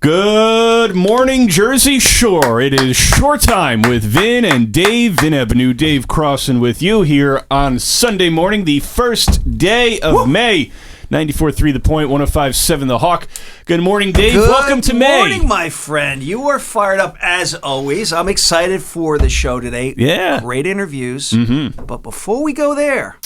Good morning, Jersey Shore. It is shore time with Vin and Dave. Vin Ebenau, Dave Crossan with you here on Sunday morning, the first day of May. 94.3 The Point, 105.7 The Hawk. Good morning, Dave. Welcome to May. Good morning, my friend. You are fired up as always. I'm excited for the show today. Yeah. Great interviews. Mm-hmm. But before we go there...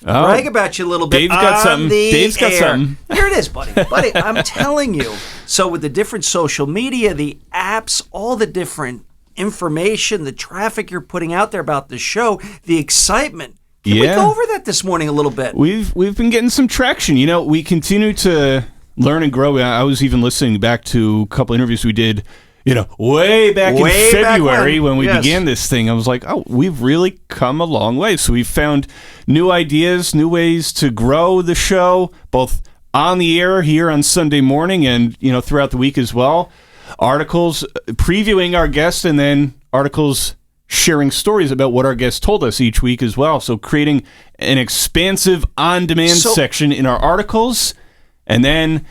brag about you a little bit. Dave's got something. Dave's got something. Here it is, buddy. Buddy, I'm telling you. So with the different social media, the apps, all the different information, the traffic you're putting out there about the show, the excitement. Can we go over that this morning a little bit? We've been getting some traction. You know, we continue to learn and grow. I was even listening back to a couple interviews we did, way back in February when we began this thing. I was like, we've really come a long way. So we've found new ideas, new ways to grow the show, both on the air here on Sunday morning and, throughout the week as well. Articles previewing our guests and then articles sharing stories about what our guests told us each week as well. So creating an expansive on-demand section in our articles and then...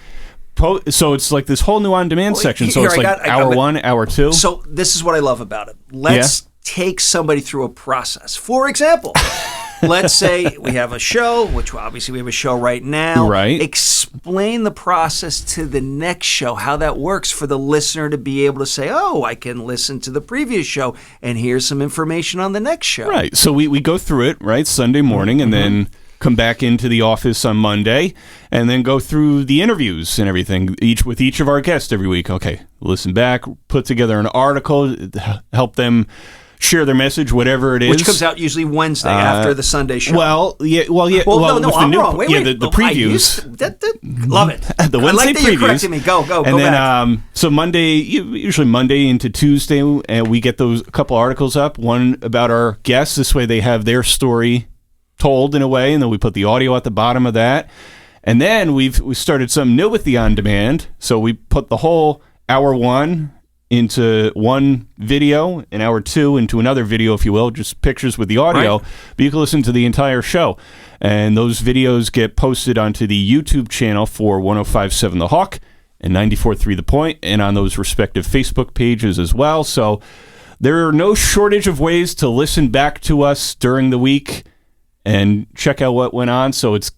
So it's like this whole new on-demand section. So it's hour one, hour two. So this is what I love about it. Let's take somebody through a process. For example, let's say we have a show, which obviously we have a show right now. Right. Explain the process to the next show, how that works for the listener to be able to say, I can listen to the previous show and here's some information on the next show. Right. So we go through it, right, Sunday morning, and then come back into the office on Monday and then go through the interviews and everything with each of our guests every week. Okay, listen back, put together an article, help them share their message, whatever it is. Which comes out usually Wednesday after the Sunday show. No, I'm wrong. Wait. The previews. Love it. The Wednesday I like that previews. You're correcting me. Go and then, back. So Monday, usually Monday into Tuesday, and we get those couple articles up. One about our guests. This way they have their story told in a way, and then we put the audio at the bottom of that. And then we started something new with the on-demand. So we put the whole hour one into one video and hour two into another video, if you will, just pictures with the audio. Right. But you can listen to the entire show. And those videos get posted onto the YouTube channel for 105.7 The Hawk and 94.3 The Point, and on those respective Facebook pages as well. So there are no shortage of ways to listen back to us during the week and check out what went on. So it's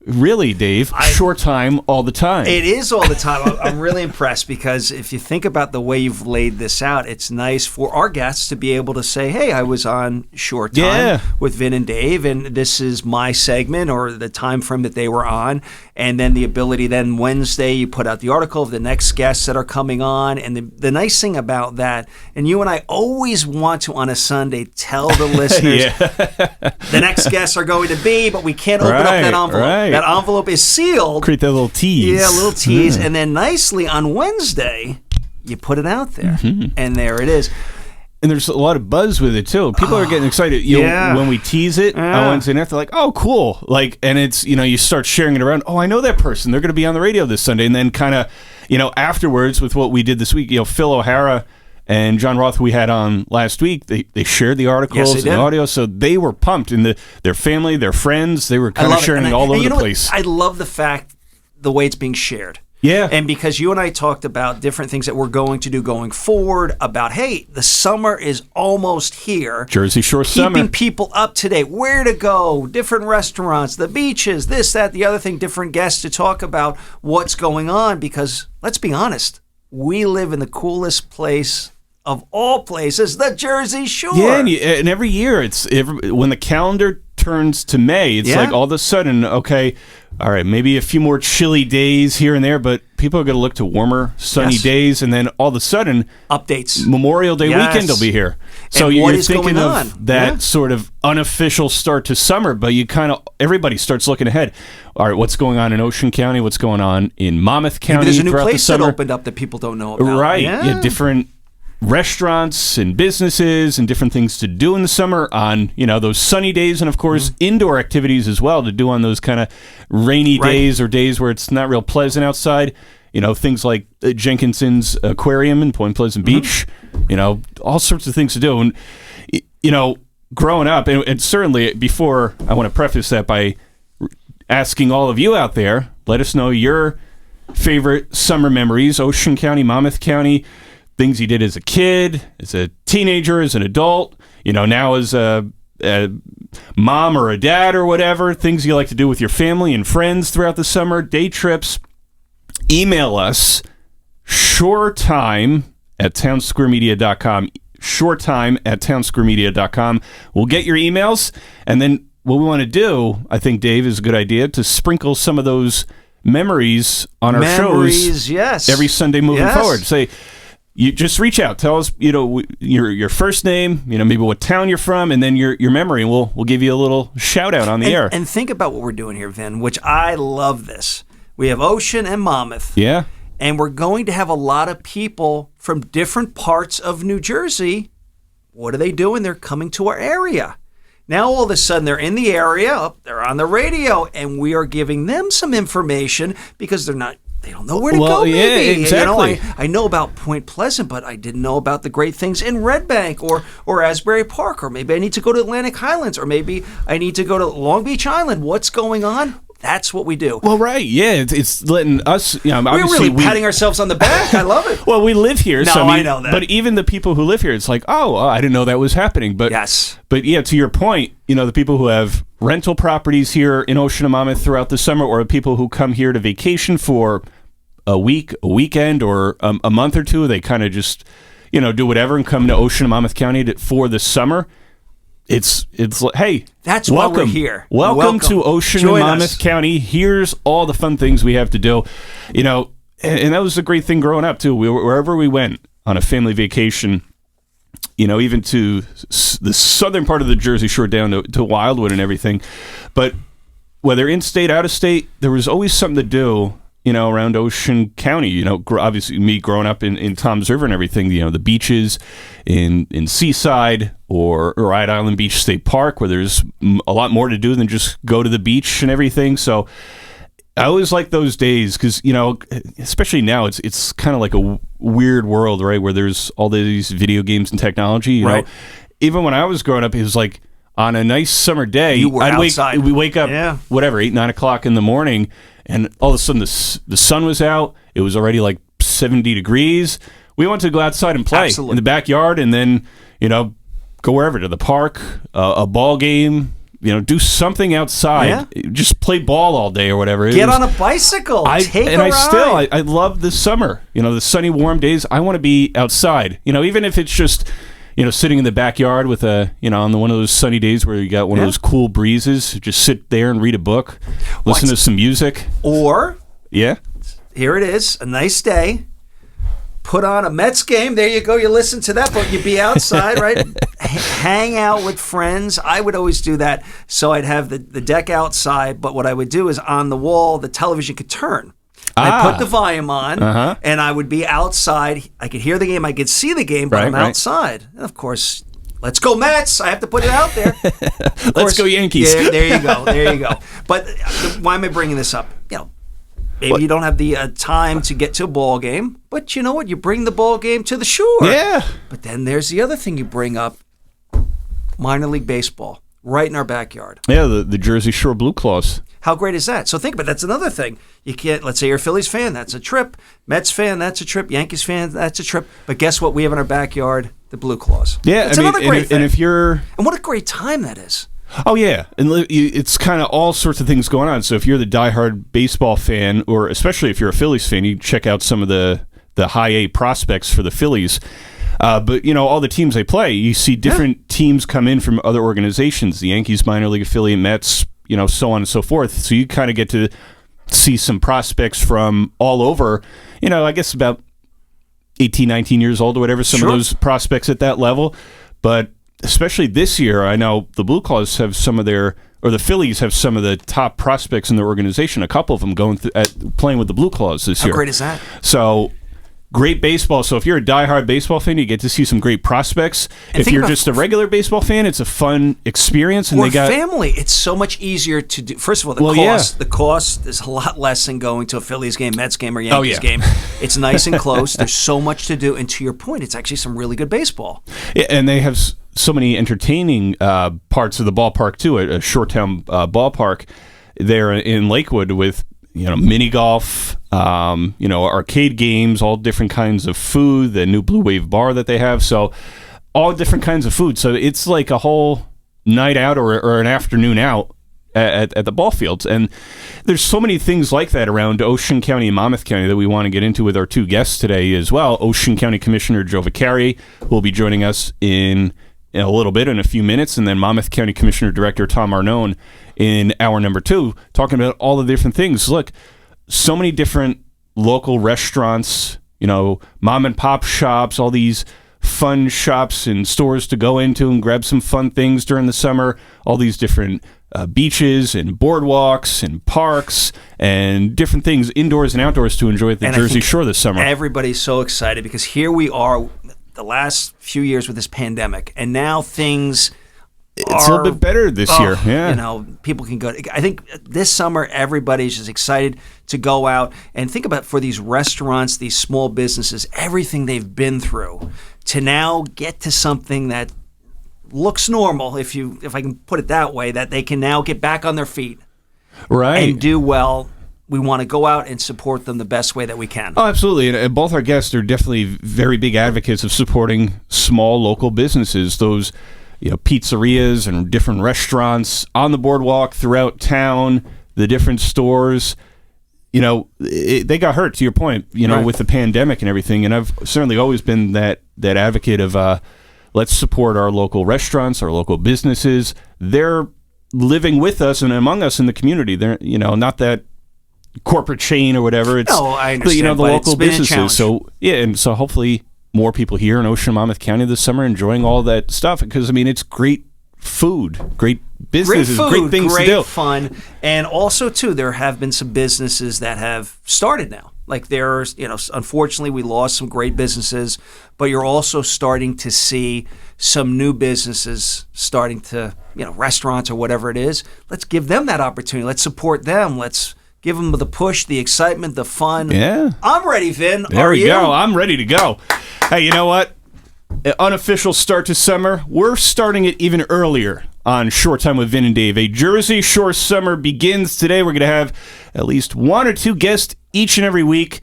really, Dave, short time all the time. It is all the time. I'm really impressed because if you think about the way you've laid this out, it's nice for our guests to be able to say, hey, I was on Short Time with Vin and Dave, and this is my segment or the time frame that they were on. And then the ability then Wednesday, you put out the article of the next guests that are coming on. And the nice thing about that, and you and I always want to on a Sunday tell the listeners the next guests are going to be, but we can't open up that envelope. Right. That envelope is sealed. Create that little tease. Yeah, a little tease. And then nicely on Wednesday, you put it out there. And there it is. And there's a lot of buzz with it, too. People are getting excited. When we tease it on Wednesday night, they're like, oh, cool. And it's, you start sharing it around. Oh, I know that person. They're going to be on the radio this Sunday. And then kind of, afterwards with what we did this week, Phil O'Hara and John Roth, who we had on last week, they shared the articles and the audio, so they were pumped. And their family, their friends, they were kind of sharing it all over the place. I love the fact, the way it's being shared. Yeah. And because you and I talked about different things that we're going to do going forward, about, hey, the summer is almost here. Jersey Shore summer. Keeping people up to date, where to go, different restaurants, the beaches, this, that, the other thing, different guests to talk about what's going on. Because, let's be honest, we live in the coolest place of all places, the Jersey Shore. Yeah, and every year, when the calendar turns to May, it's like all of a sudden, okay, all right, maybe a few more chilly days here and there, but people are going to look to warmer, sunny days, and then all of a sudden, updates. Memorial Day weekend will be here. So you're thinking of that sort of unofficial start to summer, but everybody starts looking ahead. All right, what's going on in Ocean County? What's going on in Monmouth County? Maybe there's a new place that opened up that people don't know about. Right, different restaurants and businesses and different things to do in the summer on, those sunny days, and of course indoor activities as well to do on those kind of rainy days or days where it's not real pleasant outside. Things like Jenkinson's Aquarium in Point Pleasant Beach, all sorts of things to do. And, growing up, and certainly before, I want to preface that by asking all of you out there, let us know your favorite summer memories, Ocean County, Monmouth County, things you did as a kid, as a teenager, as an adult, now as a mom or a dad or whatever, things you like to do with your family and friends throughout the summer, day trips. Email us, shoretime@townsquaremedia.com, shoretime@townsquaremedia.com. We'll get your emails, and then what we want to do, I think, Dave, is a good idea, to sprinkle some of those memories on our shows yes. every Sunday moving forward. Say, you just reach out, tell us, your first name, maybe what town you're from, and then your memory, and we'll give you a little shout out on the air. And think about what we're doing here, Vin, which I love this. We have Ocean and Monmouth. Yeah. And we're going to have a lot of people from different parts of New Jersey. What are they doing? They're coming to our area. Now, all of a sudden, they're in the area, they're on the radio, and we are giving them some information because they don't know where to go, maybe. Yeah, exactly. I know about Point Pleasant, but I didn't know about the great things in Red Bank or Asbury Park, or maybe I need to go to Atlantic Highlands, or maybe I need to go to Long Beach Island. What's going on? That's what we do. Well, right, yeah, it's letting us, we're really patting ourselves on the back. I love it. Well, we live here, so I know that. But even the people who live here, it's like, I didn't know that was happening. But yes. But yeah, to your point, the people who have rental properties here in Ocean and Monmouth throughout the summer, or people who come here to vacation for a week, a weekend, or a month or two, they kind of just, do whatever and come to Ocean and Monmouth County for the summer. It's like, hey, that's why we're here. Welcome to Ocean and Monmouth County. Here's all the fun things we have to do. And that was a great thing growing up too. Wherever we went on a family vacation, even to the southern part of the Jersey Shore down to Wildwood and everything. But whether in-state, out-of-state, there was always something to do, around Ocean County. Obviously me growing up in Toms River and everything, the beaches in Seaside or Rhode Island Beach State Park, where there's a lot more to do than just go to the beach and everything. So I always like those days because, especially now, it's kind of like a weird world, right, where there's all these video games and technology. You know, even when I was growing up, it was like on a nice summer day, we wake up, whatever, 8, 9 o'clock in the morning, and all of a sudden the sun was out. It was already like 70 degrees. We wanted to go outside and play in the backyard, and then, go wherever, to the park, a ball game, do something outside. Just play ball all day or whatever. Get on a bicycle. Take a ride. I love this summer. The sunny, warm days. I want to be outside. Even if it's just, sitting in the backyard with on one of those sunny days where you got one of those cool breezes. Just sit there and read a book, listen to some music. Or here it is, a nice day. Put on a Mets game. There you go. You listen to that, but you'd be outside, right? Hang out with friends. I would always do that. So I'd have the deck outside, but what I would do is on the wall, the television could turn. I'd put the volume on, and I would be outside. I could hear the game. I could see the game, but I'm outside. And of course, let's go Mets. I have to put it out there. Let's go Yankees. Yeah, there you go. There you go. But why am I bringing this up? Maybe you don't have the time to get to a ball game, but you know what? You bring the ball game to the shore. Yeah. But then there's the other thing you bring up, minor league baseball, right in our backyard. Yeah, the Jersey Shore Blue Claws. How great is that? So think about it. That's another thing. You can't, let's say you're a Phillies fan, that's a trip. Mets fan, that's a trip. Yankees fan, that's a trip. But guess what? We have in our backyard the Blue Claws. Yeah, it's another great thing. And if you're... And what a great time that is. Oh, yeah. And it's kind of all sorts of things going on. So if you're the diehard baseball fan, or especially if you're a Phillies fan, you check out some of the high A prospects for the Phillies. But, all the teams they play, you see different teams come in from other organizations, the Yankees minor league affiliate, Mets, so on and so forth. So you kind of get to see some prospects from all over, I guess about 18, 19 years old or whatever, some of those prospects at that level. But especially this year, I know the Blue Claws have the Phillies have some of the top prospects in their organization. A couple of them playing with the Blue Claws this year. How great is that? So great baseball. So if you're a diehard baseball fan, you get to see some great prospects. And if you're just a regular baseball fan, it's a fun experience. And they got family. It's so much easier to do. First of all, the cost is a lot less than going to a Phillies game, Mets game, or Yankees game. It's nice and close. There's so much to do. And to your point, it's actually some really good baseball. Yeah, and they have so many entertaining parts of the ballpark too. A Shoretown ballpark there in Lakewood with mini golf, arcade games, all different kinds of food, the new Blue Wave bar that they have. So all different kinds of food. So it's like a whole night out or an afternoon out at the ball fields. And there's so many things like that around Ocean County and Monmouth County that we want to get into with our two guests today as well. Ocean County Commissioner Joe Vicari will be joining us in a little bit, in a few minutes, and then Monmouth County Commissioner Director Tom Arnone in hour number 2, talking about all the different things. Look, so many different local restaurants, mom and pop shops, all these fun shops and stores to go into and grab some fun things during the summer, all these different beaches and boardwalks and parks and different things indoors and outdoors to enjoy at the Jersey Shore this summer. Everybody's so excited because here we are the last few years with this pandemic, and now things it's a little bit better this year. Yeah. People can go. I think this summer everybody's just excited to go out and think about, for these restaurants, these small businesses, everything they've been through to now get to something that looks normal, if I can put it that way, that they can now get back on their feet, right, and do well. We want to go out and support them the best way that we can. Oh, absolutely. And both our guests are definitely very big advocates of supporting small local businesses, those pizzerias and different restaurants on the boardwalk throughout town, the different stores. They got hurt, to your point, right, with the pandemic and everything. And I've certainly always been that advocate of let's support our local restaurants, our local businesses. They're living with us and among us in the community. They're, not that corporate chain or whatever. It's, I understand, the local businesses. So, and so hopefully more people here in Ocean and Monmouth County this summer enjoying all that stuff, because, it's great food, great businesses, great things to do. Great fun. And also, too, there have been some businesses that have started now. Like there's, unfortunately, we lost some great businesses, but you're also starting to see some new businesses starting to, restaurants or whatever it is. Let's give them that opportunity. Let's support them. Let's give them the push, the excitement, the fun. Yeah. I'm ready, Vin. There we go. I'm ready to go. Hey, you know what? An unofficial start to summer. We're starting it even earlier on Short Time with Vin and Dave. A Jersey Shore summer begins today. We're going to have at least one or two guests each and every week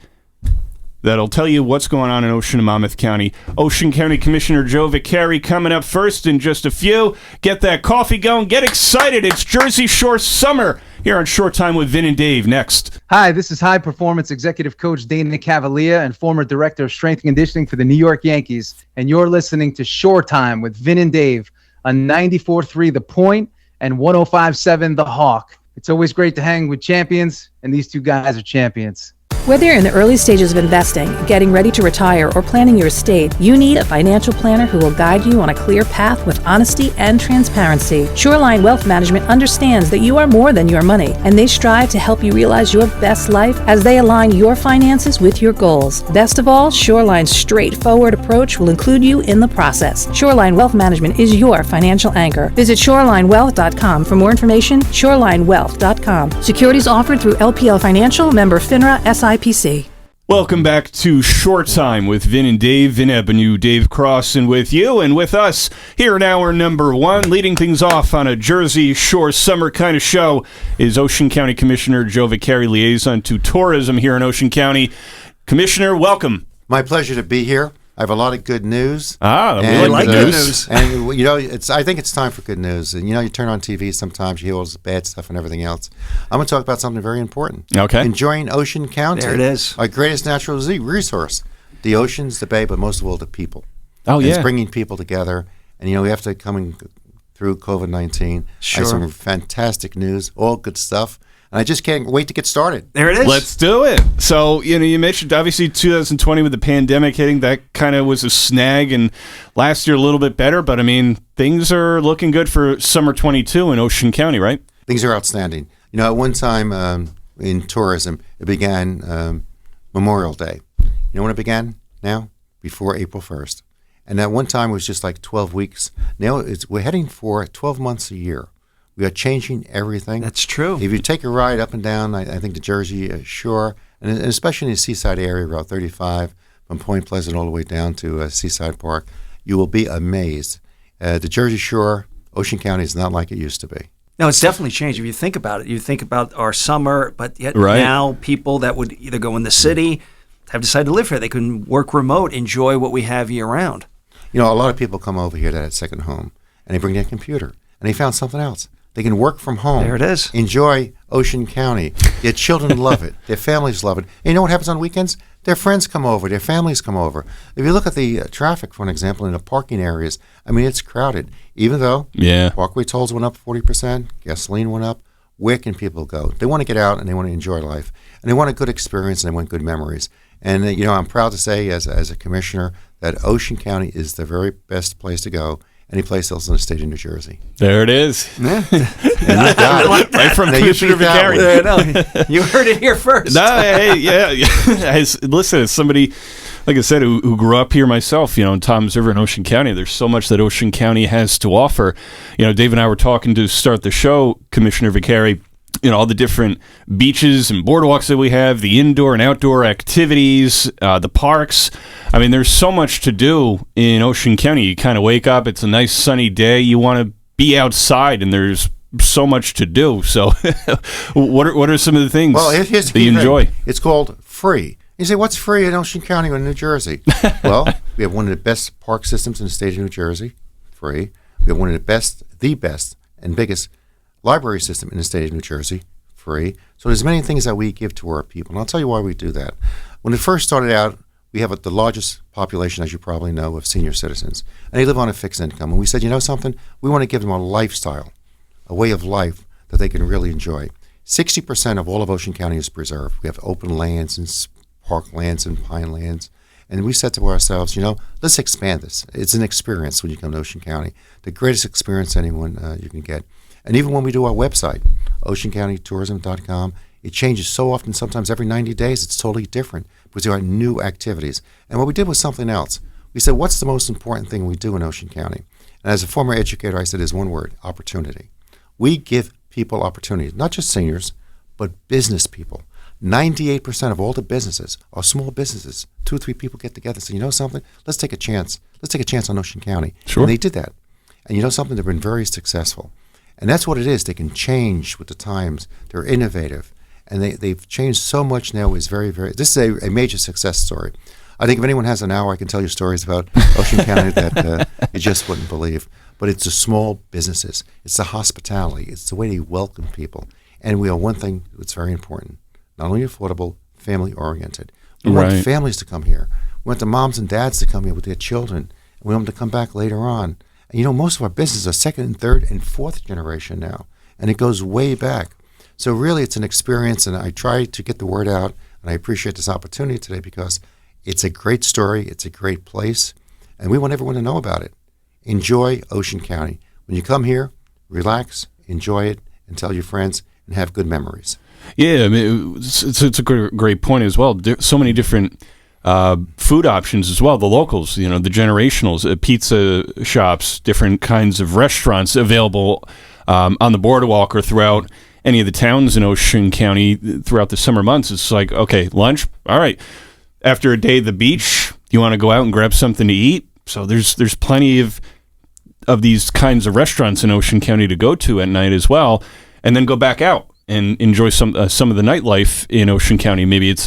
that'll tell you what's going on in Ocean and Monmouth County. Ocean County Commissioner Joe Vicari coming up first in just a few. Get that coffee going. Get excited. It's Jersey Shore summer here on Short Time with Vin and Dave. Next. Hi, this is high performance executive coach Dana Cavalier and former director of strength and conditioning for the New York Yankees. And you're listening to Short Time with Vin and Dave on 94.3 The Point and 105.7 The Hawk. It's always great to hang with champions, and these two guys are champions. Whether you're in the early stages of investing, getting ready to retire, or planning your estate, you need a financial planner who will guide you on a clear path with honesty and transparency. Shoreline Wealth Management understands that you are more than your money, and they strive to help you realize your best life as they align your finances with your goals. Best of all, Shoreline's straightforward approach will include you in the process. Shoreline Wealth Management is your financial anchor. Visit shorelinewealth.com for more information. Shorelinewealth.com. Securities offered through LPL Financial, member FINRA, SIPC. Welcome back to Short Time with Vin and Dave. Vin Ebenau, Dave Crossan with you, and with us here in hour number 1, leading things off on a Jersey Shore summer kind of show, is Ocean County Commissioner Joe Vicari, liaison to tourism here in Ocean County. Commissioner, welcome. My pleasure to be here. I have a lot of good news. We like good news. And I think it's time for good news. And you turn on TV sometimes, you hear all this bad stuff and everything else. I'm going to talk about something very important. Okay. Enjoying Ocean County. There it is. Our greatest natural resource. The oceans, the bay, but most of all the people. Oh, and yeah. It's bringing people together. And we have to come through COVID-19. Sure. I have some fantastic news, all good stuff. And I just can't wait to get started. There it is. Let's do it. So, you mentioned obviously 2020 with the pandemic hitting, that kind of was a snag, and last year a little bit better, but things are looking good for summer 22 in Ocean County, right? Things are outstanding. At one time in tourism, it began Memorial Day. You know when it began? Now? Before April 1st. And at one time it was just like 12 weeks. Now we're heading for 12 months a year. We are changing everything. That's true. If you take a ride up and down, I think the Jersey Shore, and especially in the seaside area, Route 35, from Point Pleasant all the way down to Seaside Park, you will be amazed. The Jersey Shore, Ocean County is not like it used to be. No, it's definitely changed. If you think about it, you think about our summer, but yet Right. now people that would either go in the city have decided to live here. They can work remote, enjoy what we have year round. You know, a lot of people come over here to that second home, and they bring their computer, and they found something else. They can work from home. There it is. Enjoy Ocean County. Their children love it. Their families love it. And you know what happens on weekends? Their friends come over. Their families come over. If you look at the traffic, for an example, in the parking areas, I mean, it's crowded. Even though parkway tolls went up 40%, gasoline went up, where can people go? They want to get out and they want to enjoy life. And they want a good experience and they want good memories. And, you know, I'm proud to say as a commissioner that Ocean County is the very best place to go. Any place else in the state of New Jersey. There it is. Yeah. Right from Commissioner Vicari. You heard it here first. No, hey, yeah. Listen, as somebody, like I said, who grew up here myself, you know, in Toms River in Ocean County, there's so much that Ocean County has to offer. You know, Dave and I were talking to start the show, Commissioner Vicari, you know, all the different beaches and boardwalks that we have, the indoor and outdoor activities, the parks. I mean, there's so much to do in Ocean County. You kind of wake up, it's a nice sunny day, you want to be outside, and there's so much to do. So what are some of the things here's that you enjoy? It's called free. You say, what's free in Ocean County or New Jersey? Well, we have one of the best park systems in the state of New Jersey, free. We have one of the best and biggest library system in the state of New Jersey, free. So there's many things that we give to our people, and I'll tell you why we do that. When it first started out, we have the largest population, as you probably know, of senior citizens, and they live on a fixed income. And we said, you know something? We want to give them a lifestyle, a way of life that they can really enjoy. 60% of all of Ocean County is preserved. We have open lands and park lands and pine lands. And we said to ourselves, you know, let's expand this. It's an experience when you come to Ocean County, the greatest experience anyone you can get. And even when we do our website, oceancountytourism.com, it changes so often, sometimes every 90 days, it's totally different because there are new activities. And what we did was something else. We said, what's the most important thing we do in Ocean County? And as a former educator, I said, there's one word, opportunity. We give people opportunity, not just seniors, but business people. 98% of all the businesses are small businesses. 2 or 3 people get together and say, you know something? Let's take a chance. Let's take a chance on Ocean County. Sure. And they did that. And you know something? They've been very successful. And that's what it is. They can change with the times. They're innovative. And they've changed so much now. Is very, very. This is a major success story. I think if anyone has an hour, I can tell you stories about Ocean County that you just wouldn't believe. But it's the small businesses. It's the hospitality. It's the way they welcome people. And we are one thing that's very important. Not only affordable, family-oriented. We want families to come here. We want the moms and dads to come here with their children. And we want them to come back later on. And you know, most of our businesses are second and third and fourth generation now. And it goes way back. So really, it's an experience, and I try to get the word out, and I appreciate this opportunity today because it's a great story, it's a great place, and we want everyone to know about it. Enjoy Ocean County. When you come here, relax, enjoy it, and tell your friends, and have good memories. Yeah, I mean, it's a great point as well. So many different food options as well. The locals, you know, the generationals, pizza shops, different kinds of restaurants available on the boardwalk or throughout any of the towns in Ocean County throughout the summer months. It's like, okay, lunch, all right. After a day at the beach, you want to go out and grab something to eat. So there's plenty of these kinds of restaurants in Ocean County to go to at night as well, and then go back out and enjoy some of the nightlife in Ocean County. Maybe it's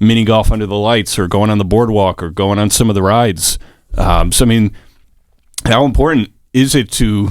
mini golf under the lights, or going on the boardwalk, or going on some of the rides. So I mean, how important is it to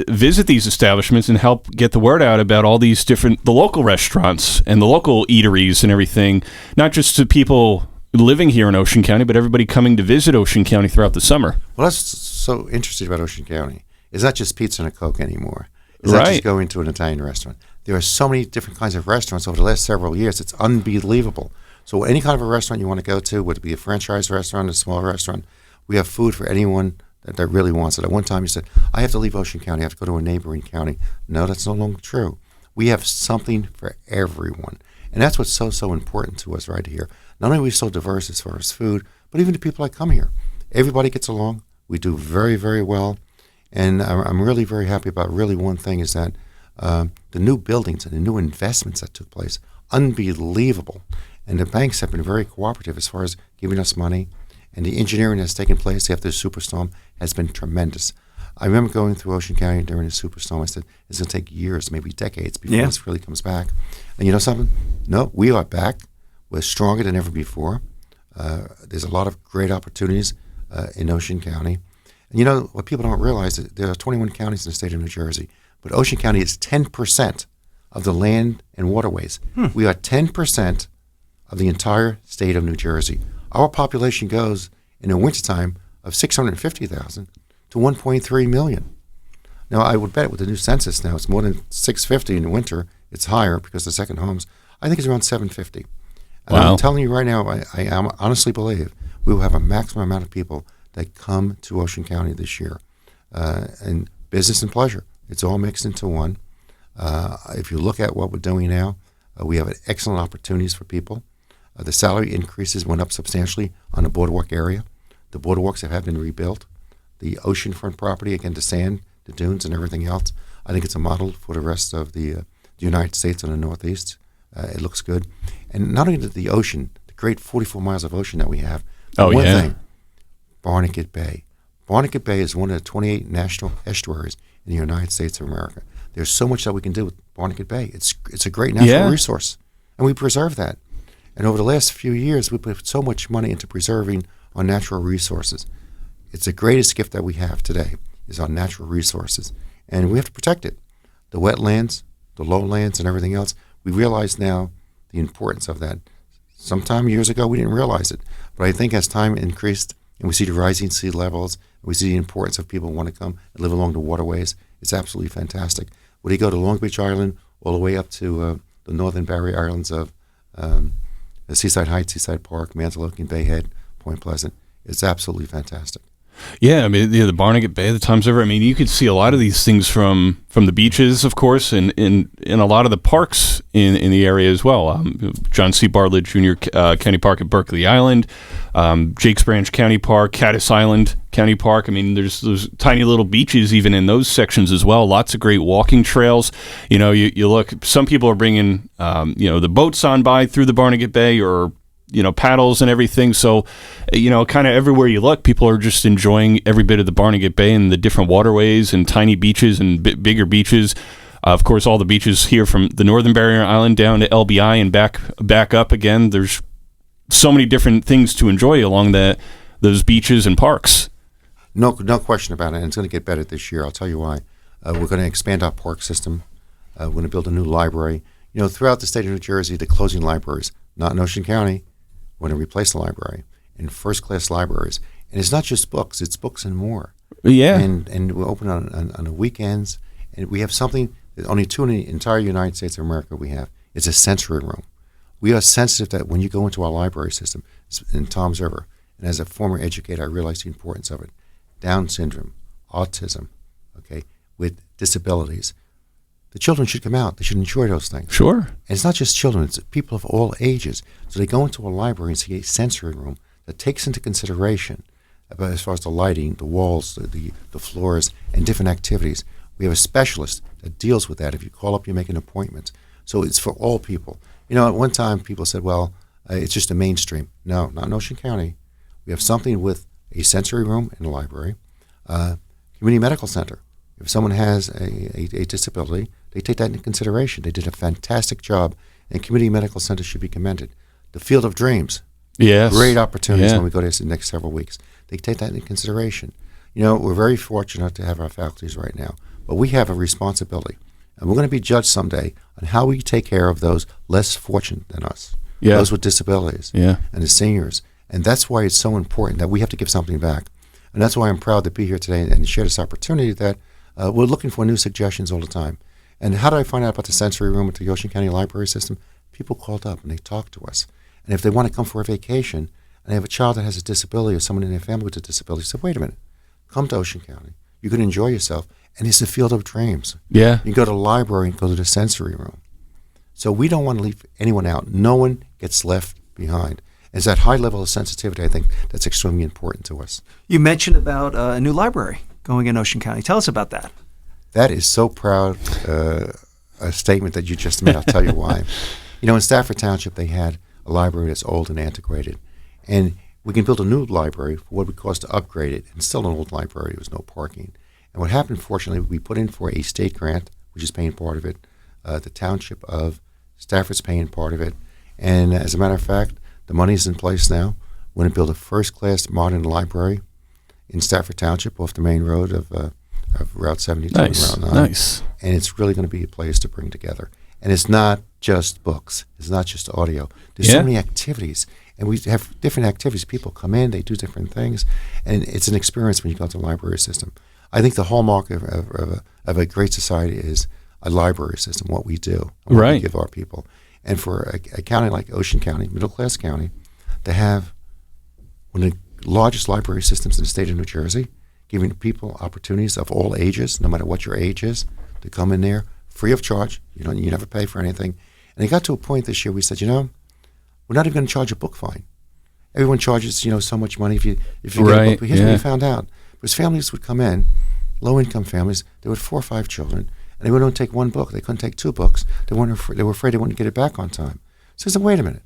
visit these establishments and help get the word out about all these the local restaurants and the local eateries and everything, not just to people living here in Ocean County, but everybody coming to visit Ocean County throughout the summer. Well, that's so interesting about Ocean County. It's not just pizza and a Coke anymore. It's not just going to an Italian restaurant. There are so many different kinds of restaurants over the last several years. It's unbelievable. So any kind of a restaurant you want to go to, would it be a franchise restaurant, a small restaurant, we have food for anyone that really wants it. At one time you said, I have to leave Ocean County, I have to go to a neighboring county. No, that's no longer true. We have something for everyone. And that's what's so important to us right here. Not only are we so diverse as far as food, but even the people that come here. Everybody gets along. We do very, very well. And I'm really very happy about really one thing is that the new buildings and the new investments that took place, unbelievable. And the banks have been very cooperative as far as giving us money. And the engineering that's taken place after the superstorm has been tremendous. I remember going through Ocean County during the superstorm. I said, it's going to take years, maybe decades before this really comes back. And you know something? No, we are back. We're stronger than ever before. There's a lot of great opportunities in Ocean County. And you know, what people don't realize is there are 21 counties in the state of New Jersey, but Ocean County is 10% of the land and waterways. We are 10% of the entire state of New Jersey. Our population goes in the wintertime of 650,000 to 1.3 million. Now, I would bet with the new census now, it's more than 650 in the winter. It's higher because the second homes. I think it's around 750. And I'm telling you right now, I honestly believe we will have a maximum amount of people that come to Ocean County this year. And business and pleasure, it's all mixed into one. If you look at what we're doing now, we have excellent opportunities for people. The salary increases went up substantially on the boardwalk area. The boardwalks have been rebuilt. The oceanfront property, again, the sand, the dunes, and everything else, I think it's a model for the rest of the United States and the Northeast. It looks good. And not only the ocean, the great 44 miles of ocean that we have, one thing, Barnegat Bay. Barnegat Bay is one of the 28 national estuaries in the United States of America. There's so much that we can do with Barnegat Bay. It's a great natural resource, and we preserve that. And over the last few years, we put so much money into preserving our natural resources. It's the greatest gift that we have today is our natural resources, and we have to protect it. The wetlands, the lowlands, and everything else, we realize now the importance of that. Sometime years ago, we didn't realize it, but I think as time increased and we see the rising sea levels, we see the importance of people who want to come and live along the waterways, it's absolutely fantastic. Whether you go to Long Beach Island all the way up to the northern barrier islands of Seaside Heights, Seaside Park, Manzaloking, Bay Head, Point Pleasant, it's absolutely fantastic. Yeah, I mean, the Barnegat Bay, the Toms River. I mean, you could see a lot of these things from the beaches, of course, and in a lot of the parks in the area as well. John C. Bartlett Jr. County Park at Berkeley Island, Jakes Branch County Park, Caddis Island County Park. I mean, there's those tiny little beaches even in those sections as well. Lots of great walking trails. You know, you look. Some people are bringing the boats on by through the Barnegat Bay or paddles and everything. So, kind of everywhere you look, people are just enjoying every bit of the Barnegat Bay and the different waterways and tiny beaches and bigger beaches. Of course, all the beaches here from the Northern Barrier Island down to LBI and back up again. There's so many different things to enjoy along those beaches and parks. No question about it, and it's going to get better this year. I'll tell you why. We're going to expand our park system. We're going to build a new library. Throughout the state of New Jersey, the closing libraries, not in Ocean County, we're going to replace the library in first-class libraries. And it's not just books, it's books and more. Yeah. And we open on the weekends, and we have something that only two in the entire United States of America we have. It's a sensory room. We are sensitive that when you go into our library system in Toms River, and as a former educator, I realize the importance of it. Down syndrome, autism, with disabilities. The children should come out. They should enjoy those things. Sure. And it's not just children. It's people of all ages. So they go into a library and see a sensory room that takes into consideration, as far as the lighting, the walls, the floors, and different activities. We have a specialist that deals with that. If you call up, you make an appointment. So it's for all people. At one time, people said, well, it's just a mainstream. No, not in Ocean County. We have something with a sensory room in the library, community medical center. If someone has a disability, they take that into consideration. They did a fantastic job, and community medical centers should be commended. The Field of Dreams, great opportunities when we go there the next several weeks. They take that into consideration. We're very fortunate to have our faculties right now, but we have a responsibility, and we're going to be judged someday on how we take care of those less fortunate than us, those with disabilities, and the seniors. And that's why it's so important that we have to give something back. And that's why I'm proud to be here today and share this opportunity that we're looking for new suggestions all the time. And how did I find out about the sensory room at the Ocean County Library System? People called up and they talked to us. And if they want to come for a vacation and they have a child that has a disability or someone in their family with a disability, say, wait a minute, come to Ocean County. You can enjoy yourself. And it's the Field of Dreams. Yeah. You can go to the library and go to the sensory room. So we don't want to leave anyone out. No one gets left behind. It's that high level of sensitivity, I think, that's extremely important to us. You mentioned about a new library going in Ocean County. Tell us about that. That is so proud a statement that you just made. I'll tell you why. In Stafford Township, they had a library that's old and antiquated. And we can build a new library for what it would cost to upgrade it. And still an old library. There was no parking. And what happened, fortunately, we put in for a state grant, which is paying part of it. The township of Stafford's paying part of it. And as a matter of fact, the money's in place now. We're going to build a first-class modern library in Stafford Township off the main road of Route 72 and Route 9. Nice. And it's really going to be a place to bring together. And it's not just books. It's not just audio. There's so many activities. And we have different activities. People come in, they do different things. And it's an experience when you go to the library system. I think the hallmark of a great society is a library system, what we do, and what we give our people. And for a county like Ocean County, middle-class county, to have one of the largest library systems in the state of New Jersey, giving people opportunities of all ages, no matter what your age is, to come in there free of charge. You never pay for anything. And it got to a point this year we said, we're not even going to charge a book fine. Everyone charges, so much money if you get a book. But here's what we found out. Because families would come in, low-income families, they had 4 or 5 children, and they would only take one book. They couldn't take 2 books. They were afraid they wouldn't get it back on time. So I said, wait a minute.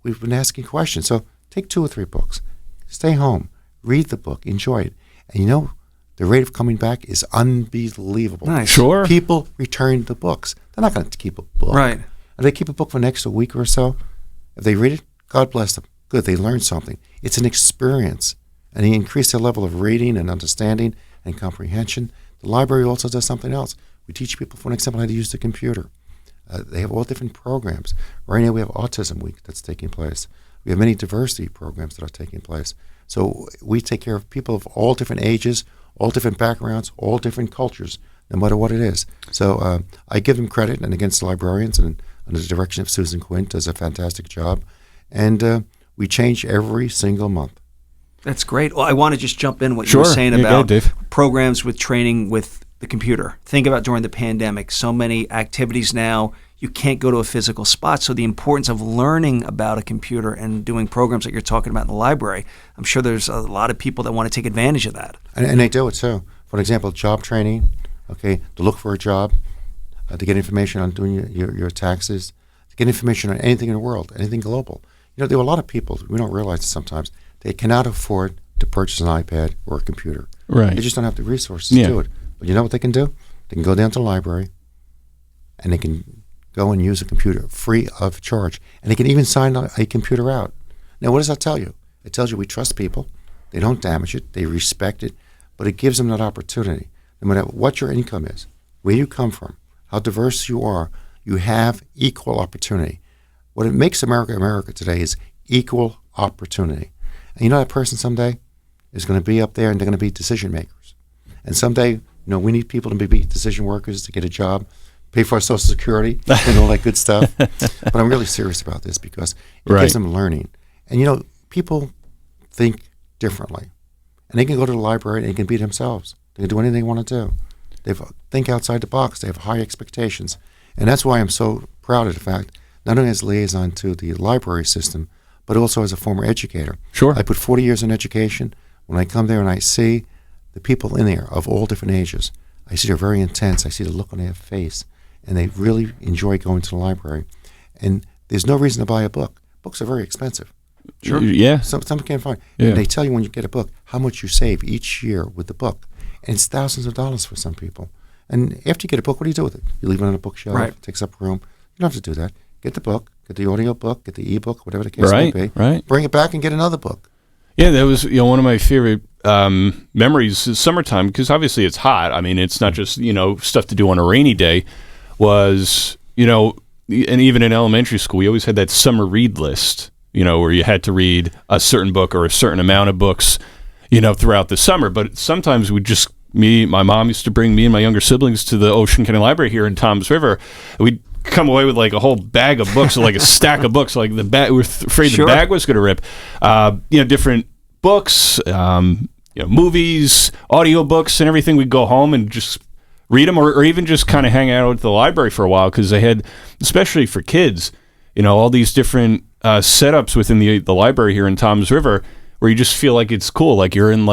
We've been asking questions. So take 2 or 3 books. Stay home. Read the book. Enjoy it. And the rate of coming back is unbelievable. Nice. Sure. People return the books. They're not going to keep a book. Right. If they keep a book for the next week or so, if they read it, God bless them. Good, they learned something. It's an experience. And they increase their level of reading and understanding and comprehension. The library also does something else. We teach people, for example, how to use the computer. They have all different programs. Right now we have Autism Week that's taking place. We have many diversity programs that are taking place. So we take care of people of all different ages, all different backgrounds, all different cultures, no matter what it is. So I give them credit, and against the librarians, and under the direction of Susan Quint, does a fantastic job. And we change every single month. That's great. Well, I want to just jump in what you were saying about programs with training with the computer. Think about during the pandemic, so many activities now, you can't go to a physical spot. So the importance of learning about a computer and doing programs that you're talking about in the library, I'm sure there's a lot of people that want to take advantage of that. And they do it too. For example, job training, to look for a job, to get information on doing your taxes, to get information on anything in the world, anything global. There are a lot of people, we don't realize it sometimes, they cannot afford to purchase an iPad or a computer. Right. They just don't have the resources to do it. But you know what they can do? They can go down to the library and they can go and use a computer free of charge. And they can even sign a computer out. Now, what does that tell you? It tells you we trust people. They don't damage it. They respect it. But it gives them that opportunity. No matter what your income is, where you come from, how diverse you are, you have equal opportunity. What it makes America today is equal opportunity. And that person someday is going to be up there and they're going to be decision makers. And someday, we need people to be decision workers, to get a job, pay for our Social Security, and all that good stuff. But I'm really serious about this because it gives them learning. And, people think differently. And they can go to the library and they can be themselves. They can do anything they want to do. They think outside the box. They have high expectations. And that's why I'm so proud of the fact, not only as liaison to the library system, but also as a former educator. Sure. I put 40 years in education. When I come there and I see the people in there of all different ages, I see they're very intense. I see the look on their face, and they really enjoy going to the library. And there's no reason to buy a book. Books are very expensive. Sure. Yeah. Some can't find. Yeah. And they tell you when you get a book how much you save each year with the book. And it's thousands of dollars for some people. And after you get a book, what do you do with it? You leave it on a bookshelf. Right. It takes up room. You don't have to do that. Get the book, get the audio book, get the ebook, whatever the case may be. Right. Bring it back and get another book. Yeah, that was one of my favorite memories is summertime, because obviously it's hot. I mean, it's not just stuff to do on a rainy day. Was and even in elementary school, we always had that summer read list. Where you had to read a certain book or a certain amount of books, throughout the summer. But sometimes my mom used to bring me and my younger siblings to the Ocean County Library here in Toms River. We'd come away with like a whole bag of books, or like a stack of books. Like the bag, we were afraid the bag was going to rip. Different books, movies, audiobooks, and everything. We'd go home and just read them, or even just kind of hang out at the library for a while, because they had, especially for kids, all these different setups within the library here in Toms River, where you just feel like it's cool, like you're in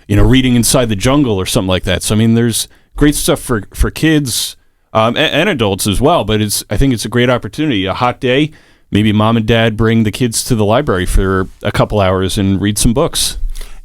reading inside the jungle or something like that. So I mean, there's great stuff for kids. And adults as well, but I think it's a great opportunity. A hot day, maybe mom and dad bring the kids to the library for a couple hours and read some books.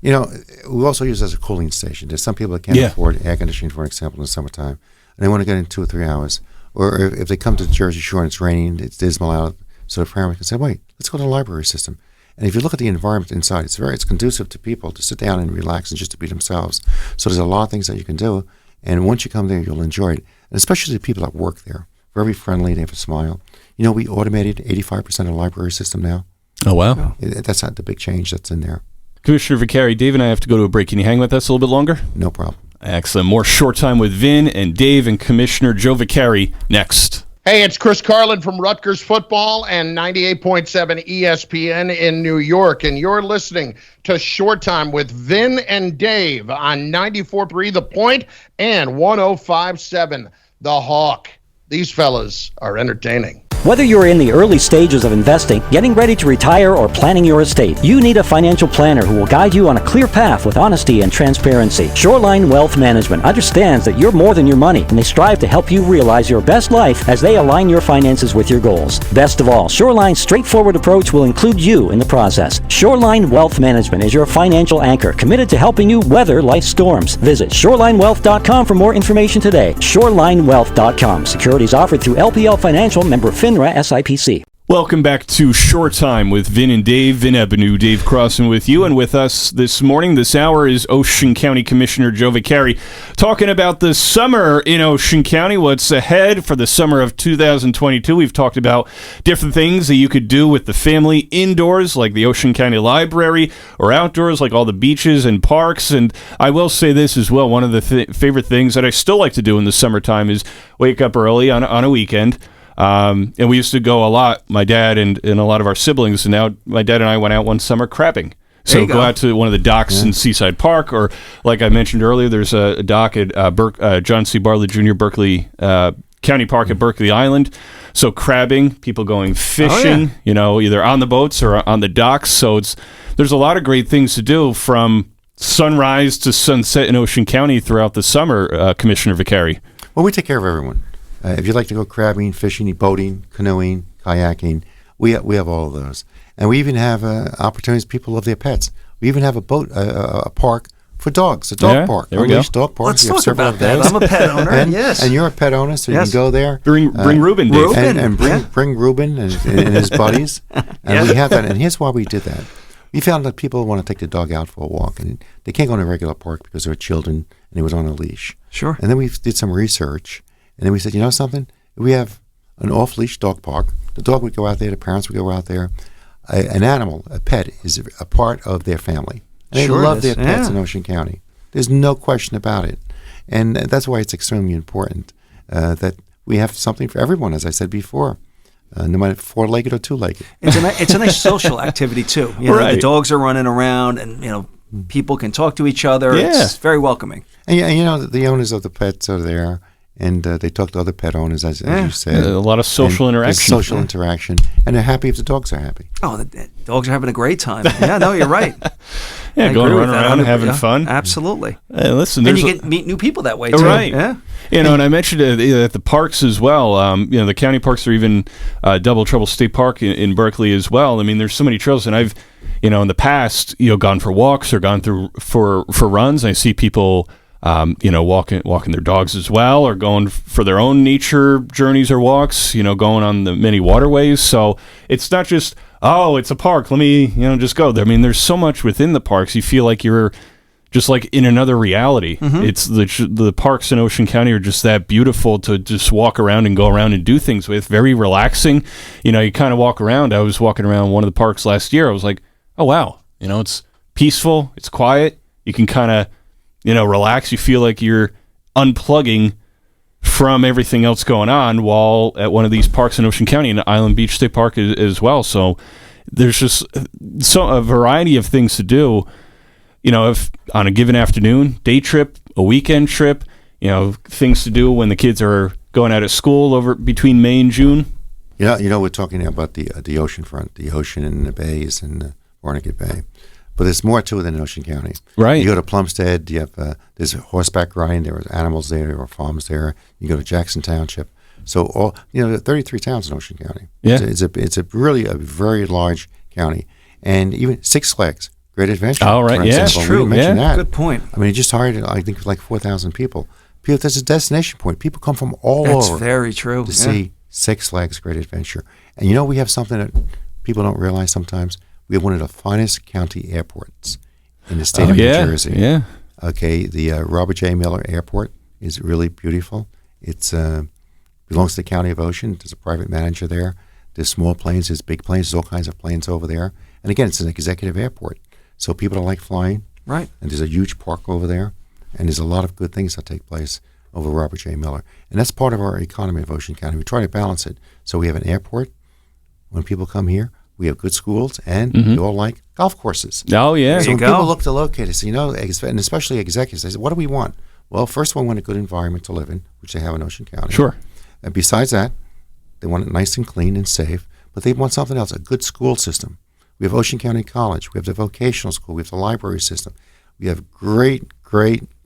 You know, we also use it as a cooling station. There's some people that can't afford air conditioning, for example, in the summertime, and they want to get in 2 or 3 hours. Or if they come to the Jersey Shore and it's raining, it's dismal out, so the parent can say, wait, let's go to the library system. And if you look at the environment inside, it's conducive to people to sit down and relax and just to be themselves. So there's a lot of things that you can do, and once you come there, you'll enjoy it. And especially the people that work there. Very friendly, they have a smile. You know, we automated 85% of the library system now. Oh, wow. That's not the big change that's in there. Commissioner Vicari, Dave and I have to go to a break. Can you hang with us a little bit longer? No problem. Excellent. More Short Time with Vin and Dave and Commissioner Joe Vicari next. Hey, it's Chris Carlin from Rutgers Football and 98.7 ESPN in New York, and you're listening to Short Time with Vin and Dave on 94.3 The Point and 105.7 The Hawk. These fellas are entertaining. Whether you're in the early stages of investing, getting ready to retire, or planning your estate, you need a financial planner who will guide you on a clear path with honesty and transparency. Shoreline Wealth Management understands that you're more than your money, and they strive to help you realize your best life as they align your finances with your goals. Best of all, Shoreline's straightforward approach will include you in the process. Shoreline Wealth Management is your financial anchor, committed to helping you weather life's storms. Visit shorelinewealth.com for more information today. Shorelinewealth.com. Securities offered through LPL Financial, member FINRA SIPC. Welcome back to Short Time with Vin and Dave. Vin Ebenau, Dave Crossan with you. And with us this morning, this hour, is Ocean County Commissioner Joe Vicari, talking about the summer in Ocean County, what's ahead for the summer of 2022. We've talked about different things that you could do with the family indoors, like the Ocean County Library, or outdoors, like all the beaches and parks. And I will say this as well, one of the favorite things that I still like to do in the summertime is wake up early on a weekend. And we used to go a lot, my dad and a lot of our siblings, and now my dad and I went out one summer crabbing. So go out to one of the docks in Seaside Park, or like I mentioned earlier, there's a dock at John C. Bartlett Jr. Berkeley County Park at Berkeley Island. So crabbing, people going fishing, you know, either on the boats or on the docks. So there's a lot of great things to do from sunrise to sunset in Ocean County throughout the summer, Commissioner Vicari. Well, we take care of everyone. If you'd like to go crabbing, fishing, boating, canoeing, kayaking, we have all of those. And we even have opportunities. People love their pets. We even have a park for dogs, a dog park. There we go. Dog park. Let's talk about that. I'm a pet owner, and you're a pet owner, so you can go there. Bring Ruben, Dave. And bring Ruben and his buddies. And we have that. And here's why we did that. We found that people want to take the dog out for a walk, and they can't go in a regular park because they're children, and he was on a leash. Sure. And then we did some research. And then we said, you know something? We have an off-leash dog park. The dog would go out there. The parents would go out there. An animal, a pet, is a part of their family. And they love their pets in Ocean County. There's no question about it. And that's why it's extremely important that we have something for everyone, as I said before, no matter four-legged or two-legged. It's a nice social activity, too. You know, the dogs are running around, and, you know, people can talk to each other. Yeah. It's very welcoming. And you know, the owners of the pets are there. And they talk to other pet owners, as you said. A lot of social interaction. Social interaction. And they're happy if the dogs are happy. Oh, the dogs are having a great time. Yeah, no, you're right. Going around having fun. Absolutely. Listen, and you get meet new people that way, too. Right. Yeah. You know, and I mentioned at the parks as well. You know, the county parks are even Double Trouble State Park in Berkeley as well. I mean, there's so many trails. And I've, you know, in the past, gone for walks or gone through for runs. And I see people walking their dogs as well, or going for their own nature journeys or walks, going on the many waterways. So it's not just, it's a park, let me, just go there. I mean, there's so much within the parks. You feel like you're just like in another reality. Mm-hmm. It's the parks in Ocean County are just that beautiful to just walk around and go around and do things with. Very relaxing. You kind of walk around. I was walking around one of the parks last year. I was like, oh, wow. It's peaceful. It's quiet. You can kind of, relax. You feel like you're unplugging from everything else going on while at one of these parks in Ocean County, and Island Beach State Park as well. So there's just a variety of things to do, if on a given afternoon, day trip, a weekend trip, things to do when the kids are going out of school over between May and June. We're talking about the ocean front, the ocean and the bays and the Barnegat Bay. But there's more to it than Ocean County. Right. You go to Plumstead, you have there's horseback riding, there are animals there are farms there. You go to Jackson Township. So there are 33 towns in Ocean County. Yeah. It's really a very large county. And even Six Flags, Great Adventure. Oh, right. For Yeah, example. it's true. We mentioned that. Good point. I mean, he just hired, I think, like 4,000 people. That's a destination point. People come from all That's over. very true. To see Six Flags Great Adventure. And you know, we have something that people don't realize sometimes. We have one of the finest county airports in the state of New Jersey. Yeah. Okay, the Robert J. Miller Airport is really beautiful. It's belongs to the county of Ocean. There's a private manager there. There's small planes, there's big planes, there's all kinds of planes over there. And again, it's an executive airport. So people don't like flying. Right. And there's a huge park over there. And there's a lot of good things that take place over Robert J. Miller. And that's part of our economy of Ocean County. We try to balance it. So we have an airport. When people come here, we have good schools, and we all like golf courses. Oh, yeah. So when people look to locate us, you know, and especially executives, they say, what do we want? Well, first one, we want a good environment to live in, which they have in Ocean County. Sure. And besides that, they want it nice and clean and safe, but they want something else, a good school system. We have Ocean County College. We have the vocational school. We have the library system. We have great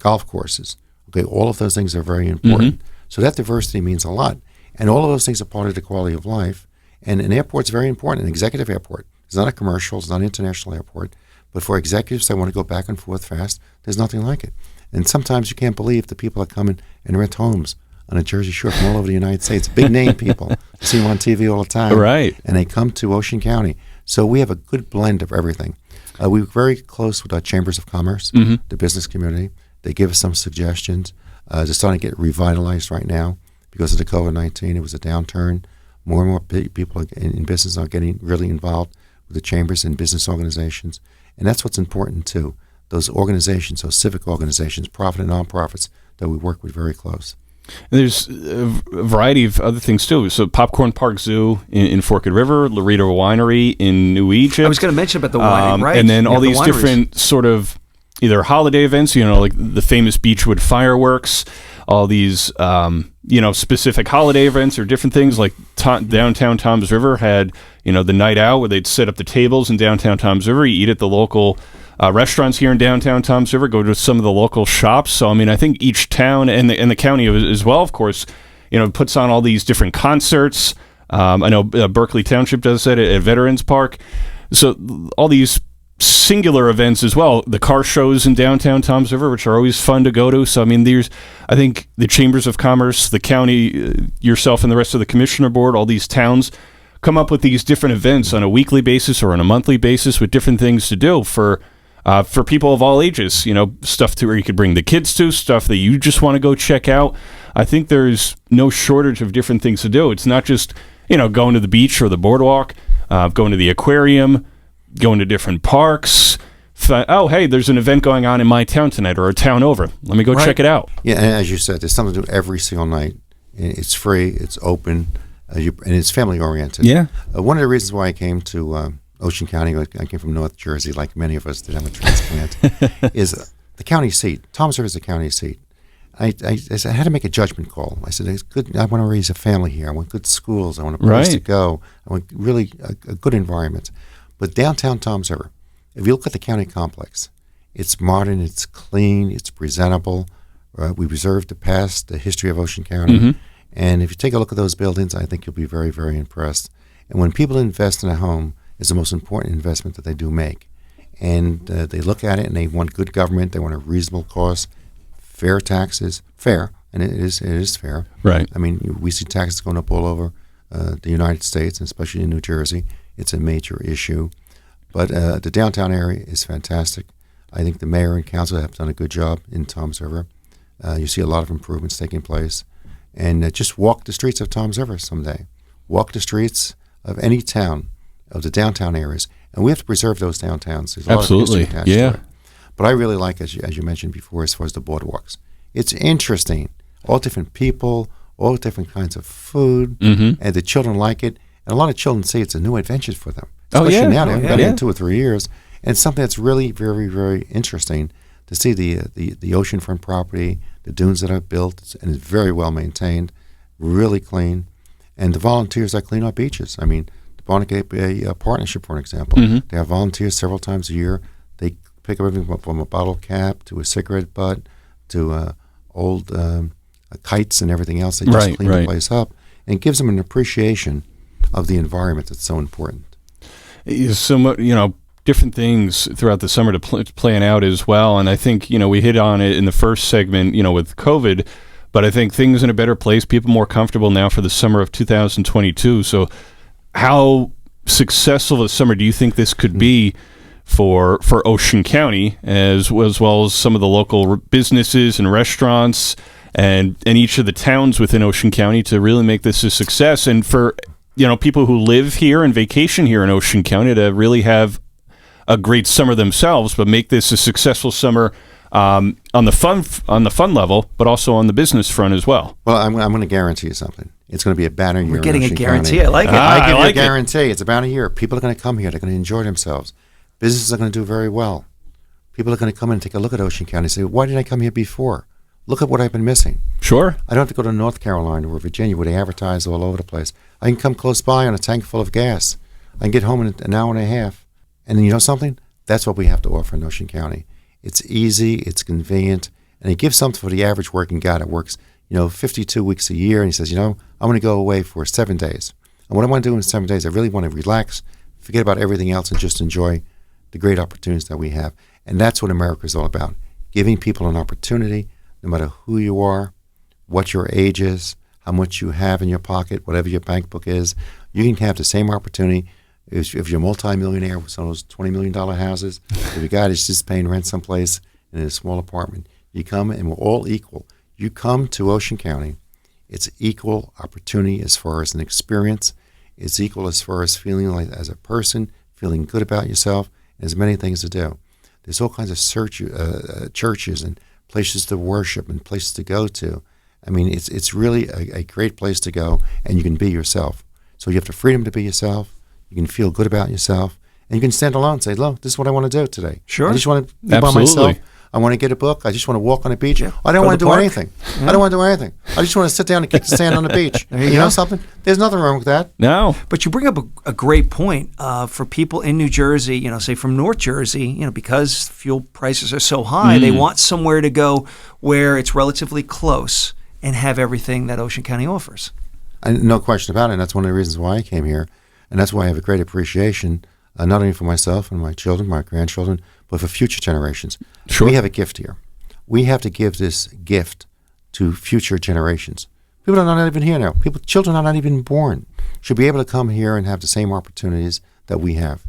golf courses. Okay, all of those things are very important. So that diversity means a lot. And all of those things are part of the quality of life. And an airport's very important, an executive airport. It's not a commercial, it's not an international airport. But for executives that want to go back and forth fast, there's nothing like it. And sometimes you can't believe the people that come in and rent homes on the Jersey Shore from all over the United States. Big name people. You see them on TV all the time. Right. And they come to Ocean County. So we have a good blend of everything. We work very close with our chambers of commerce, the business community. They give us some suggestions. They're starting to get revitalized right now because of the COVID-19. It was a downturn. More and more people in business are getting really involved with the chambers and business organizations. And that's what's important, too. Those organizations, those civic organizations, profit and nonprofits that we work with very close. And there's a variety of other things, too. So Popcorn Park Zoo in Forked River, Laredo Winery in New Egypt. I was going to mention about the winery, right? And then all these different sort of either holiday events, you know, like the famous Beechwood fireworks, all these, you know, specific holiday events or different things like downtown Toms River had, you know, the night out where they'd set up the tables in downtown Toms River, you eat at the local restaurants here in downtown Toms River, go to some of the local shops. So, I mean, I think each town and the county as well, of course, you know, puts on all these different concerts. I know Berkeley Township does that at Veterans Park. So all these singular events as well, the car shows in downtown Toms River, which are always fun to go to. So, I mean, I think the chambers of commerce, the county, yourself and the rest of the commissioner board, all these towns come up with these different events on a weekly basis or on a monthly basis with different things to do for people of all ages, you know, stuff to where you could bring the kids to, stuff that you just want to go check out. I think there's no shortage of different things to do. It's not just, you know, going to the beach or the boardwalk, going to the aquarium, going to different parks. Oh, hey, there's an event going on in my town tonight or a town over. Let me go check it out. Yeah, and as you said, there's something to do every single night. It's free, it's open, and it's family-oriented. Yeah. One of the reasons why I came to Ocean County, I came from North Jersey, like many of us did have a transplant, is the county seat. Toms River is the county seat. I had to make a judgment call. I said, it's good. I want to raise a family here. I want good schools. I want a place to go. I want really a good environment. But downtown Toms River, if you look at the county complex, it's modern, it's clean, it's presentable. We preserved the past, the history of Ocean County. And if you take a look at those buildings, I think you'll be very, very impressed. And when people invest in a home, it's the most important investment that they do make. And they look at it and they want good government, they want a reasonable cost, fair taxes, and it is fair. Right. I mean, we see taxes going up all over the United States, and especially in New Jersey. It's a major issue. But the downtown area is fantastic. I think the mayor and council have done a good job in Toms River. You see a lot of improvements taking place. And just walk the streets of Toms River someday. Walk the streets of any town, of the downtown areas. And we have to preserve those downtowns. There's a lot of history attached to it. But I really like, as you mentioned before, as far as the boardwalks. It's interesting. All different people, all different kinds of food, and the children like it. And a lot of children say it's a new adventure for them. Especially now, they haven't been in 2 or 3 years. And it's something that's really very, very interesting to see the oceanfront property, the dunes that are built, and it's very well maintained, really clean. And the volunteers that clean our beaches. I mean, the Barnegat Bay Partnership, for example, they have volunteers several times a year. They pick up everything from a bottle cap to a cigarette butt to old kites and everything else. They just clean the place up. And it gives them an appreciation of the environment that's so important. So, you know, different things throughout the summer to plan out as well. And I think, we hit on it in the first segment, with COVID, but I think things in a better place, people more comfortable now for the summer of 2022. So how successful a summer do you think this could be for Ocean County, as well as some of the local businesses and restaurants and each of the towns within Ocean County to really make this a success, and for people who live here and vacation here in Ocean County to really have a great summer themselves, but make this a successful summer on the fun level, but also on the business front as well. Well, I'm going to guarantee you something. It's going to be a banner year. We're getting in a Ocean guarantee. County. I like it. I give you a guarantee. It's about a year. People are going to come here. They're going to enjoy themselves. Businesses are going to do very well. People are going to come in and take a look at Ocean County and say, why didn't I come here before? Look at what I've been missing. Sure. I don't have to go to North Carolina or Virginia where they advertise all over the place. I can come close by on a tank full of gas. I can get home in an hour and a half. And then you know something? That's what we have to offer in Ocean County. It's easy, it's convenient, and it gives something for the average working guy that works, 52 weeks a year, and he says, I'm going to go away for 7 days. And what I want to do in 7 days, I really want to relax, forget about everything else, and just enjoy the great opportunities that we have. And that's what America is all about, giving people an opportunity, no matter who you are, what your age is, how much you have in your pocket, whatever your bank book is. You can have the same opportunity if you're a multi-millionaire with some of those $20 million houses. If a guy that's just paying rent someplace in a small apartment, you come and we're all equal. You come to Ocean County, it's equal opportunity as far as an experience. It's equal as far as feeling like as a person, feeling good about yourself. There's many things to do. There's all kinds of churches and places to worship and places to go to. I mean, it's really a great place to go, and you can be yourself. So you have the freedom to be yourself. You can feel good about yourself, and you can stand alone and say, look, this is what I want to do today. Sure. I just want to be by myself. I want to get a book. I just want to walk on the beach. Yeah. I don't want to do anything. Yeah. I don't want to do anything. I just want to sit down and kick the sand on the beach. You know something? There's nothing wrong with that. No. But you bring up a great point for people in New Jersey, say from North Jersey, because fuel prices are so high, they want somewhere to go where it's relatively close and have everything that Ocean County offers. No question about it. And that's one of the reasons why I came here. And that's why I have a great appreciation, not only for myself and my children, my grandchildren, but for future generations. Sure. We have a gift here. We have to give this gift to future generations. People are not even here now. Children are not even born. Should be able to come here and have the same opportunities that we have.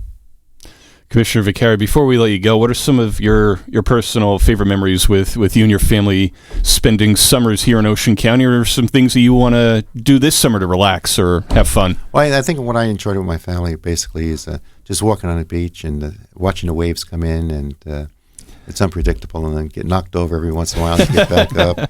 Commissioner Vicari, before we let you go, what are some of your personal favorite memories with you and your family spending summers here in Ocean County, or some things that you want to do this summer to relax or have fun? Well, I think what I enjoyed with my family basically is just walking on the beach and watching the waves come in, and it's unpredictable, and then get knocked over every once in a while to get back up,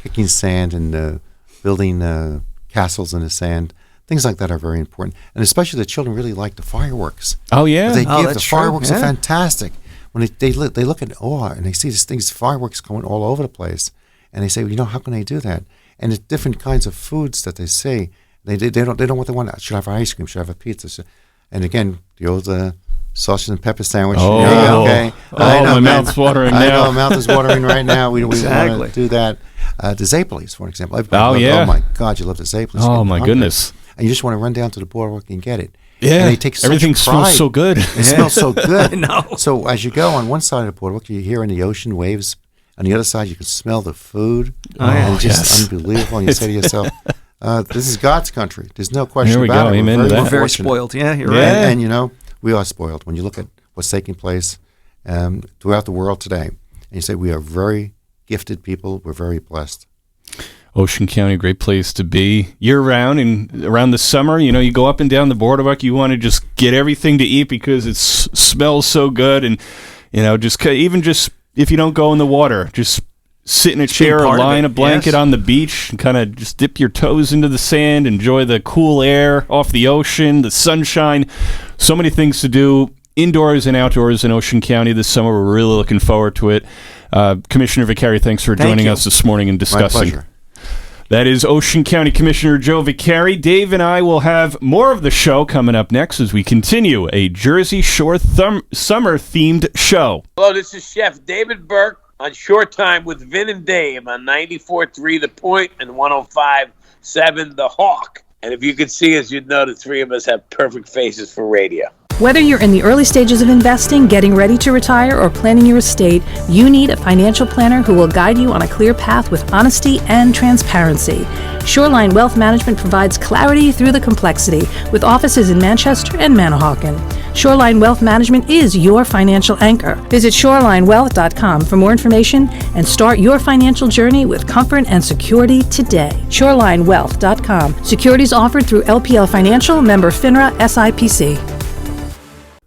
kicking sand and building castles in the sand. Things like that are very important, and especially the children really like the fireworks. Oh yeah, the fireworks are fantastic. When they look at awe and they see these fireworks going all over the place, and they say, how can they do that? And the different kinds of foods that they see, they don't what they want. Should I have ice cream? Should I have a pizza? And again, the old sausage and pepper sandwich. Oh, okay. My mouth's watering now. I know, my mouth is watering right now. We want Exactly. to do that. The Zapoli's, for example. Oh my God, you love the Zapoli's. Oh my goodness. And you just want to run down to the boardwalk and get it. Yeah, and they take everything smells so good. It smells so good. I know. So as you go on one side of the boardwalk, you hear in the ocean waves. On the other side, you can smell the food. And it's just unbelievable. And you say to yourself, this is God's country. There's no question about it. Amen. We're very spoiled. Yeah, you're right. And we are spoiled. When you look at what's taking place throughout the world today, and you say we are very gifted people, we're very blessed. Ocean County, great place to be year-round, and around the summer, you go up and down the boardwalk, you want to just get everything to eat because it smells so good, and, just if you don't go in the water, just sit in a chair or lie in a blanket on the beach and kind of just dip your toes into the sand, enjoy the cool air off the ocean, the sunshine. So many things to do indoors and outdoors in Ocean County this summer. We're really looking forward to it. Commissioner Vicari, thanks for joining us this morning and discussing. My pleasure. That is Ocean County Commissioner Joe Vicari. Dave and I will have more of the show coming up next as we continue a Jersey Shore summer-themed show. Hello, this is Chef David Burke on Shore Time with Vin and Dave on 94.3 The Point and 105.7 The Hawk. And if you could see us, you'd know the three of us have perfect faces for radio. Whether you're in the early stages of investing, getting ready to retire, or planning your estate, you need a financial planner who will guide you on a clear path with honesty and transparency. Shoreline Wealth Management provides clarity through the complexity with offices in Manchester and Manahawkin. Shoreline Wealth Management is your financial anchor. Visit shorelinewealth.com for more information and start your financial journey with comfort and security today. Shorelinewealth.com. Securities offered through LPL Financial, member FINRA, SIPC.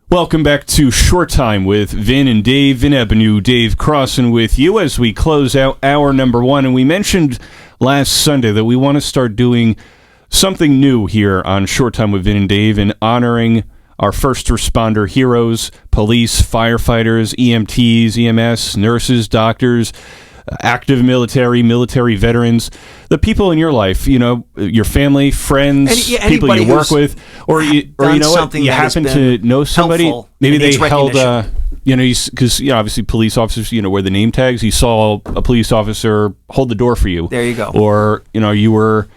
Welcome back to Short Time with Vin and Dave in Ebenau. Dave Crossan with you as we close out hour number one. And we mentioned last Sunday that we want to start doing something new here on Short Time with Vin and Dave and honoring our first responder heroes, police, firefighters, EMTs, EMS, nurses, doctors, active military veterans, the people in your life, your family, friends, people you work with, or you know what, you happen to know somebody, maybe they held, because obviously police officers, wear the name tags. You saw a police officer hold the door for you. There you go. Or, you were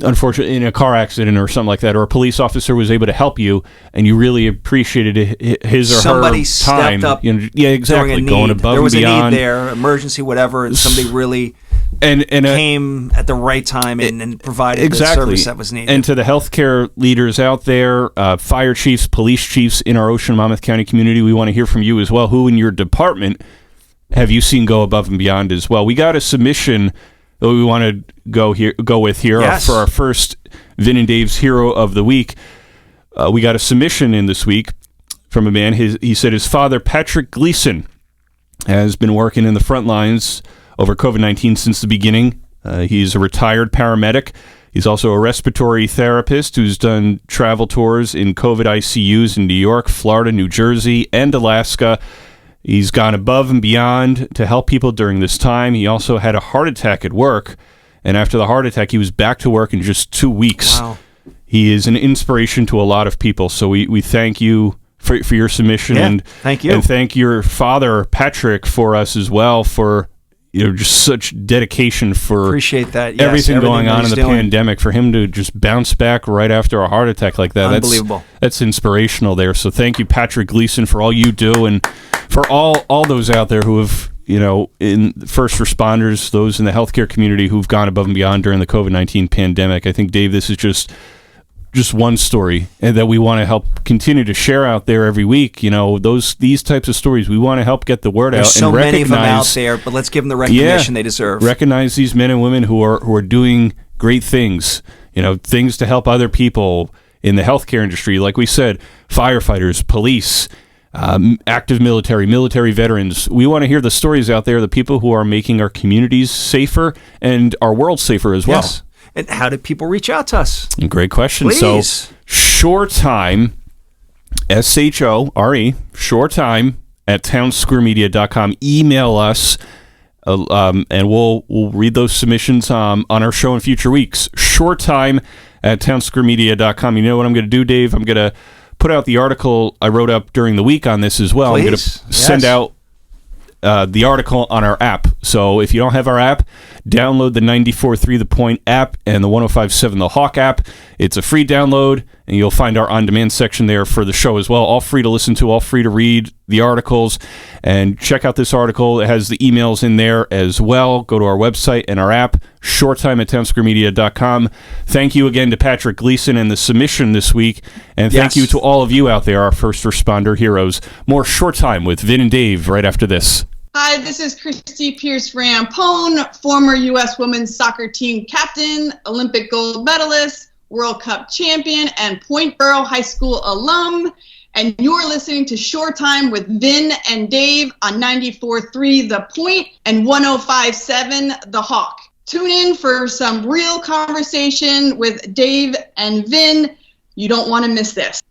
unfortunately in a car accident or something like that, or a police officer was able to help you and you really appreciated his or somebody her stepped time. up Exactly. Going above there was and beyond. A need there, emergency, whatever, and somebody really came at the right time and provided the service that was needed. And to the healthcare leaders out there, fire chiefs, police chiefs in our Ocean and Monmouth County community, we want to hear from you as well. Who in your department have you seen go above and beyond as well? We got a submission that we want to go with here for our first Vin and Dave's Hero of the Week. We got a submission in this week from a man. He said his father, Patrick Gleason, has been working in the front lines over COVID-19 since the beginning. He's a retired paramedic. He's also a respiratory therapist who's done travel tours in COVID ICUs in New York, Florida, New Jersey, and Alaska. He's gone above and beyond to help people during this time. He also had a heart attack at work, and after the heart attack, he was back to work in just 2 weeks. Wow. He is an inspiration to a lot of people, so we thank you for your submission. And thank you. And thank your father, Patrick, for us as well, for just such dedication for appreciate that. Yes, everything going on in the pandemic, for him to just bounce back right after a heart attack like that. Unbelievable. That's inspirational there. So thank you, Patrick Gleason, for all you do, and for all those out there who have, in first responders, those in the healthcare community who've gone above and beyond during the COVID-19 pandemic. I think, Dave, this is just one story, and that we want to help continue to share out there every week. These types of stories, we want to help get the word out. There's so many of them out there, but let's give them the recognition they deserve. Recognize these men and women who are doing great things, things to help other people in the healthcare industry. Like we said, firefighters, police, active military veterans. We want to hear the stories out there, the people who are making our communities safer and our world safer as well. Yes. And how did people reach out to us? Great question. Please. So, Shoretime, SHORE, Shoretime at townsquaremedia.com. Email us, and we'll read those submissions on our show in future weeks. Shoretime at townsquaremedia.com. You know what I'm going to do, Dave? I'm going to put out the article I wrote up during the week on this as well. Please. I'm going to send out the article on our app. So if you don't have our app, download the 94.3 The Point app and the 105.7 The Hawk app. It's a free download, and you'll find our on-demand section there for the show as well. All free to listen to, all free to read the articles. And check out this article. It has the emails in there as well. Go to our website and our app, shoretime at townsquaremedia.com. Thank you again to Patrick Gleason and the submission this week. And thank you to all of you out there, our first responder heroes. More Short Time with Vin and Dave right after this. Hi, this is Christy Pierce-Rampone, former U.S. women's soccer team captain, Olympic gold medalist, World Cup champion, and Point Borough High School alum. And you're listening to Short Time with Vin and Dave on 94.3 The Point and 105.7 The Hawk. Tune in for some real conversation with Dave and Vin. You don't want to miss this.